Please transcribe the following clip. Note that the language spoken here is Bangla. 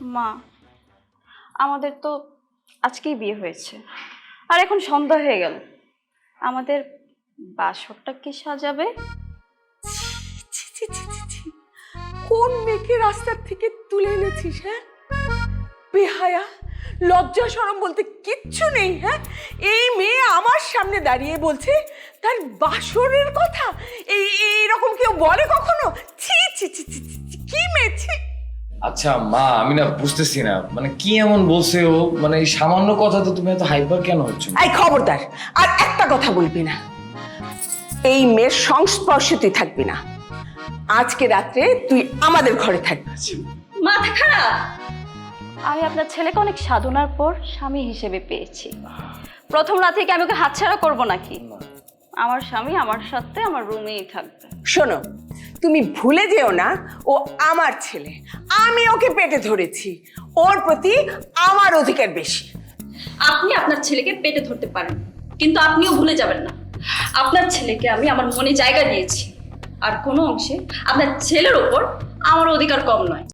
মা, আমাদের তো আজকেই বিয়ে হয়েছে, আর এখন সন্ধ্যা হয়ে গেল। আমাদের বাসরটা কি সাজাবে? ছি, ছি, ছি, ছি, ছি। কোন মেয়েকে রাস্তার থেকে তুলে এনেছিস? হ্যাঁ, বেহায়া, লজ্জা শরম বলতে কিচ্ছু নেই। হ্যাঁ, এই মেয়ে আমার সামনে দাঁড়িয়ে বলছে তার বাসরের কথা। এইরকম কেউ বলে কখনো? ছি ছি ছি ছি ছি, ছি, কি মেয়ে, ছি। আচ্ছা মা, আমি না বুঝতেছি না, মানে কি এমন বলছে ও? মানে এই সামান্য কথাতে তুমি এত হাইপার কেন হচ্ছে? এই খবরদার, আর একটা কথা বলবি না। এই মেয়ের সংস্পর্শে তুই থাকবি না। আজকে রাত্রে তুই আমাদের ঘরে থাকবি। মাথা খারাপ। আমি আপনার ছেলেকে অনেক সাধনার পর স্বামী হিসেবে পেয়েছি। প্রথম রাতে কি আমি ওকে হাতছাড়া করবো নাকি? আমার স্বামী আমার সাথে আমার রুমেই থাকবে। শোনো, তুমি ভুলে যেও না ও আমার ছেলে। আমি ওকে পেটে ধরেছি, ওর প্রতি আমার অধিকার বেশি। আপনি আপনার ছেলেকে পেটে ধরতে পারেন, কিন্তু আপনিও ভুলে যাবেন না আপনার ছেলেকে আমি আমার মনে জায়গা দিয়েছি। আর কোনো অংশে আপনার ছেলের ওপর আমার অধিকার কম নয়।